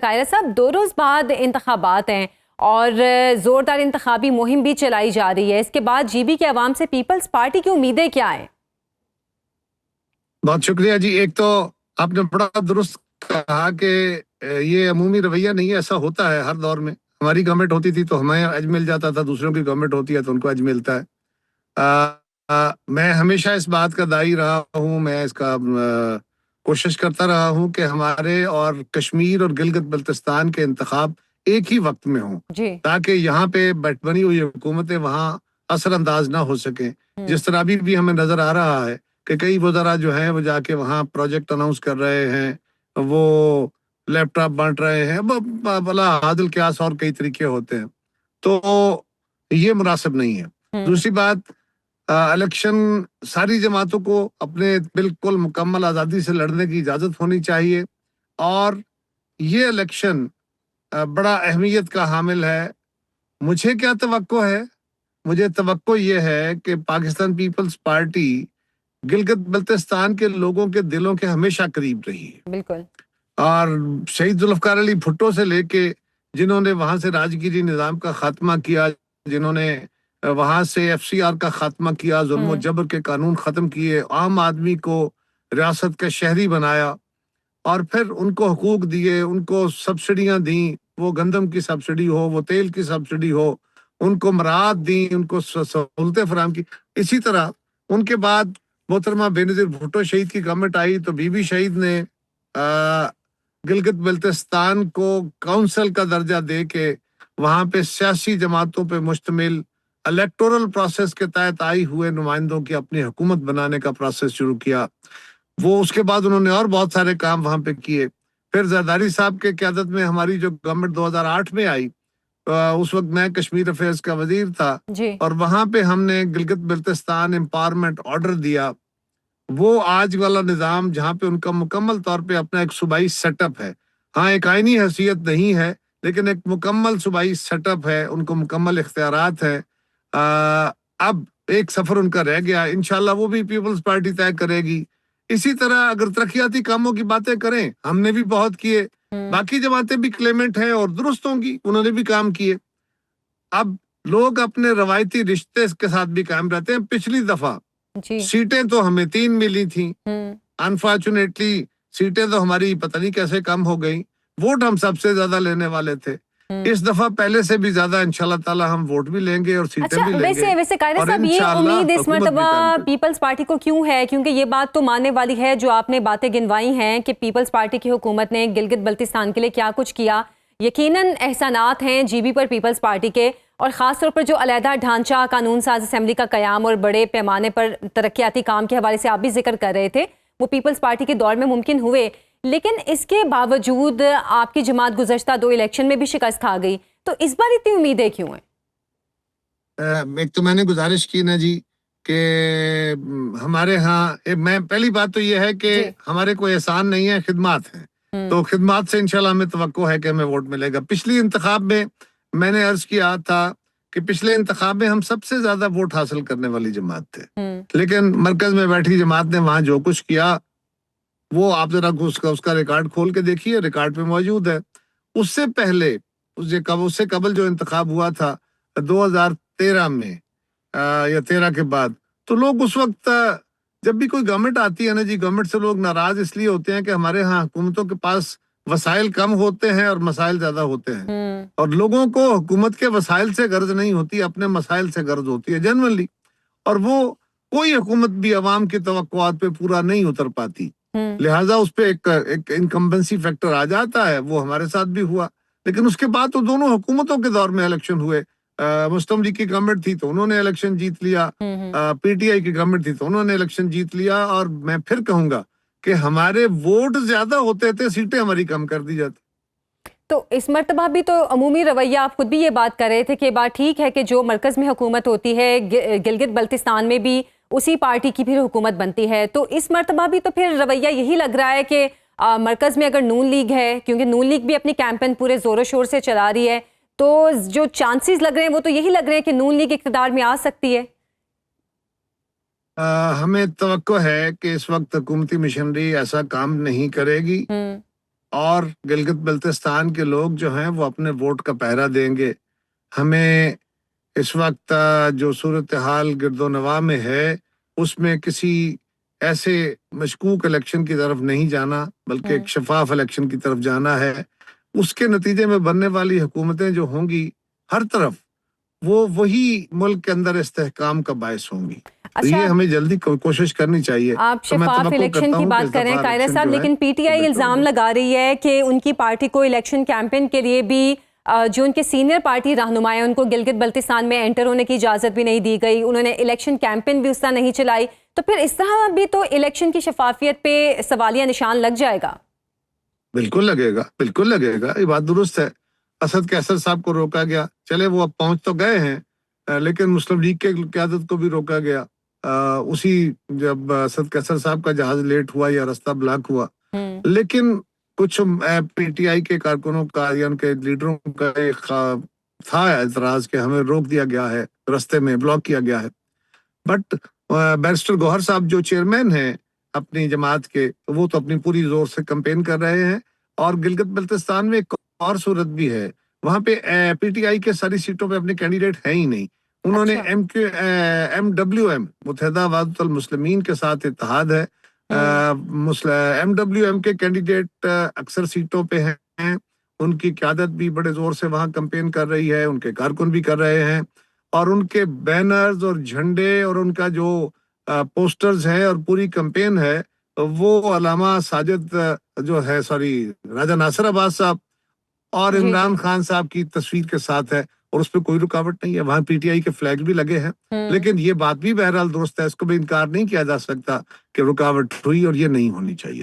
قائرہ صاحب، 2 روز بعد انتخابات ہیں اور زوردار انتخابی مہم بھی چلائی جا رہی ہے. اس کے بعد جی بی کے عوام سے پیپلز پارٹی کی امیدیں کیا ہیں؟ بہت شکریہ جی. ایک تو آپ نے بڑا درست کہا کہ یہ عمومی رویہ نہیں ہے، ایسا ہوتا ہے ہر دور میں. ہماری گورنمنٹ ہوتی تھی تو ہمیں اج مل جاتا تھا، دوسروں کی گورنمنٹ ہوتی ہے تو ان کو اج ملتا ہے. میں ہمیشہ اس بات کا داعی رہا ہوں، میں اس کا کوشش کرتا رہا ہوں کہ ہمارے اور کشمیر اور گلگت بلتستان کے انتخاب ایک ہی وقت میں ہوں، تاکہ یہاں پہ بنی ہوئی حکومتیں وہاں اثر انداز نہ ہو سکیں. جس طرح بھی ہمیں نظر آ رہا ہے کہ کئی وزراء جو ہیں وہ جا کے وہاں پروجیکٹ اناؤنس کر رہے ہیں، وہ لیپ ٹاپ بانٹ رہے ہیں، بلا عادل قیاس اور کئی طریقے ہوتے ہیں. تو یہ مناسب نہیں ہے. دوسری بات، الیکشن ساری جماعتوں کو اپنے بالکل مکمل آزادی سے لڑنے کی اجازت ہونی چاہیے، اور یہ الیکشن بڑا اہمیت کا حامل ہے. مجھے کیا توقع ہے؟ مجھے توقع یہ ہے کہ پاکستان پیپلز پارٹی گلگت بلتستان کے لوگوں کے دلوں کے ہمیشہ قریب رہی ہے. بالکل. اور شہید ذوالفقار علی بھٹو سے لے کے جنہوں نے وہاں سے راجگیری نظام کا خاتمہ کیا، جنہوں نے وہاں سے ایف سی آر کا خاتمہ کیا، ظلم و جبر کے قانون ختم کیے، عام آدمی کو ریاست کا شہری بنایا، اور پھر ان کو حقوق دیے، ان کو سبسڈیاں دیں، وہ گندم کی سبسڈی ہو، وہ تیل کی سبسڈی ہو، ان کو مراعات دیں، ان کو سہولتیں فراہم کی. اسی طرح ان کے بعد محترمہ بینظیر بھٹو شہید کی گورنمنٹ آئی تو بی بی شہید نے گلگت بلتستان کو کونسل کا درجہ دے کے وہاں پہ سیاسی جماعتوں پہ مشتمل الیکٹورل پروسیس کے تحت آئی ہوئے نمائندوں کی اپنی حکومت بنانے کا پروسیس شروع کیا. وہ اس کے بعد انہوں نے اور بہت سارے کام وہاں پہ کیے. پھر زرداری صاحب کے قیادت میں ہماری جو گورنمنٹ 2008 میں آئی، اس وقت میں کشمیر افیئرز کا وزیر تھا، اور وہاں پہ ہم نے گلگت بلتستان امپاورمنٹ آرڈر دیا. وہ آج والا نظام جہاں پہ ان کا مکمل طور پہ اپنا ایک صوبائی سیٹ اپ ہے، ہاں ایک آئینی حیثیت نہیں ہے لیکن ایک مکمل صوبائی سیٹ اپ ہے، ان کو مکمل اختیارات ہیں. اب ایک سفر ان کا رہ گیا، انشاءاللہ وہ بھی پیپلز پارٹی طے کرے گی. اسی طرح اگر ترقیاتی کاموں کی باتیں کریں، ہم نے بھی بہت کیے، باقی جماعتیں بھی کلیمنٹ ہیں اور درست ہوں گی، انہوں نے بھی کام کیے. اب لوگ اپنے روایتی رشتے کے ساتھ بھی قائم رہتے ہیں. پچھلی دفعہ سیٹیں تو ہمیں 3 ملی تھیں، انفارچونیٹلی سیٹیں تو ہماری پتہ نہیں کیسے کم ہو گئیں. ووٹ ہم سب سے زیادہ لینے والے تھے، اس دفعہ پہلے سے بھی زیادہ انشاءاللہ تعالی ہم ووٹ بھی لیں گے اور سیٹیں بھی لیں گے. ویسے قائرہ صاحب، یہ امید اس مرتبہ پیپلز پارٹی کو کیوں ہے؟ کیونکہ یہ بات تو ماننے والی ہے جو آپ نے باتیں گنوائی ہیں کہ پیپلز پارٹی کی حکومت نے گلگت بلتستان کے لیے کیا کچھ کیا. یقیناً احسانات ہیں جی بی پر پیپلز پارٹی کے، اور خاص طور پر جو علیحدہ ڈھانچہ قانون ساز اسمبلی کا قیام اور بڑے پیمانے پر ترقیاتی کام کے حوالے سے آپ بھی ذکر کر رہے تھے، وہ پیپلز پارٹی کے دور میں ممکن ہوئے. لیکن اس کے باوجود آپ کی جماعت گزشتہ 2 الیکشن میں بھی شکست کھا گئی، تو اس بار اتنی امیدیں کیوں ہیں؟ ایک تو میں نے گزارش کی نا جی کہ ہمارے ہاں میں پہلی بات تو یہ ہے کہ ہمارے کوئی احسان نہیں ہے، خدمات ہیں. تو خدمات سے انشاءاللہ ہمیں توقع ہے کہ ہمیں ووٹ ملے گا. پچھلی انتخاب میں نے عرض کیا تھا کہ پچھلے انتخاب میں ہم سب سے زیادہ ووٹ حاصل کرنے والی جماعت تھے، لیکن مرکز میں بیٹھی جماعت نے وہاں جو کچھ کیا وہ آپ ذرا اس کا ریکارڈ کھول کے دیکھیے، ریکارڈ پہ موجود ہے. اس سے پہلے اس سے قبل جو انتخاب ہوا تھا 2013 میں یا 13 کے بعد، تو لوگ اس وقت جب بھی کوئی گورنمنٹ آتی ہے نا جی، گورنمنٹ سے لوگ ناراض اس لیے ہوتے ہیں کہ ہمارے ہاں حکومتوں کے پاس وسائل کم ہوتے ہیں اور مسائل زیادہ ہوتے ہیں، اور لوگوں کو حکومت کے وسائل سے غرض نہیں ہوتی، اپنے مسائل سے غرض ہوتی ہے جنرلی، اور وہ کوئی حکومت بھی عوام کی توقعات پہ پورا نہیں اتر پاتی. لہٰذا اس پہ ایک انکمبنسی فیکٹر آ جاتا ہے. وہ ہمارے ساتھ بھی ہوا، لیکن اس کے بعد تو دونوں حکومتوں کے دور میں الیکشن ہوئے. مسلم لیگ کی گورنمنٹ تھی تو انہوں نے الیکشن جیت لیا، پی ٹی آئی کی گورنمنٹ تھی تو انہوں نے الیکشن جیت لیا. اور میں پھر کہوں گا کہ ہمارے ووٹ زیادہ ہوتے تھے، سیٹیں ہماری کم کر دی جاتی. تو اس مرتبہ بھی تو عمومی رویہ، آپ خود بھی یہ بات کر رہے تھے کہ بات ٹھیک ہے کہ جو مرکز میں حکومت ہوتی ہے، گلگت بلتستان میں بھی اسی پارٹی کی پھر حکومت بنتی ہے، تو اس مرتبہ بھی تو پھر رویہ یہی لگ رہا ہے کہ مرکز میں اگر نون لیگ ہے، کیونکہ نون لیگ بھی اپنی کیمپین پورے زور و شور سے چلا رہی ہے، تو جو چانسز لگ رہے ہیں وہ تو یہی لگ رہے ہیں کہ نون لیگ اقتدار میں آ سکتی ہے. ہمیں توقع ہے کہ اس وقت حکومتی مشنری ایسا کام نہیں کرے گی. اور گلگت بلتستان کے لوگ جو ہیں وہ اپنے ووٹ کا پہرا دیں گے. ہمیں اس وقت جو صورتحال گرد و نواح میں ہے اس میں کسی ایسے مشکوک الیکشن کی طرف نہیں جانا بلکہ ایک شفاف الیکشن کی طرف جانا ہے. اس کے نتیجے میں بننے والی حکومتیں جو ہوں گی ہر طرف وہ وہی ملک کے اندر استحکام کا باعث ہوں گی. تو یہ ہمیں جلدی کوشش کرنی چاہیے. آپ شفاف الیکشن کی بات کر رہے ہیں قائرہ صاحب، لیکن پی ٹی آئی الزام لگا رہی ہے کہ ان کی پارٹی کو الیکشن کیمپین کے لیے بھی جو ان کے سینئر پارٹی رہنما ہیں ان کو گلگت بلتستان میں انٹر ہونے کی اجازت بھی نہیں دی گئی، انہوں نے الیکشن کیمپین بھی اس طرح نہیں چلائی، تو پھر اس طرح بھی تو الیکشن کی شفافیت پہ سوالیہ نشان لگ جائے گا. بالکل لگے گا، بالکل لگے گا. یہ بات درست ہے. اسد قیصر صاحب کو روکا گیا، چلے وہ اب پہنچ تو گئے ہیں لیکن مسلم لیگ کے قیادت کو بھی روکا گیا. اسی جب اسد قیصر صاحب کا جہاز لیٹ ہوا یا راستہ بلاک ہوا، لیکن کچھ پی ٹی آئی کے کارکنوں کا یا ان کے لیڈروں کا ایک تھا اعتراض کہ ہمیں روک دیا گیا ہے، راستے میں بلاک کیا گیا ہے. بٹ بیرسٹر گوہر صاحب جو چیئرمین ہیں اپنی جماعت کے، وہ تو اپنی پوری زور سے کمپین کر رہے ہیں. اور گلگت بلتستان میں ایک اور صورت بھی ہے، وہاں پہ پی ٹی آئی کے ساری سیٹوں پہ اپنے کینڈیڈیٹ ہیں ہی نہیں. انہوں نے ایم ڈبلیو ایم متحدہ وحدت المسلمین کے ساتھ اتحاد ہے. ایم ڈبلیو ایم کے کینڈیڈیٹ اکثر سیٹوں پہ ہیں، ان کی قیادت بھی بڑے زور سے وہاں کمپین کر رہی ہے، ان کے کارکن بھی کر رہے ہیں، اور ان کے بینرز اور جھنڈے اور ان کا جو پوسٹرز ہیں اور پوری کمپین ہے وہ علامہ ساجد جو ہے راجہ ناصر عباس صاحب اور عمران خان صاحب کی تصویر کے ساتھ ہے، اور اس پہ کوئی رکاوٹ نہیں ہے. وہاں پی ٹی آئی کے فلیگ بھی لگے ہیں. لیکن یہ بات بھی بہرحال درست ہے، اس کو بھی انکار نہیں کیا جا سکتا کہ رکاوٹ ہوئی اور یہ نہیں ہونی چاہیے.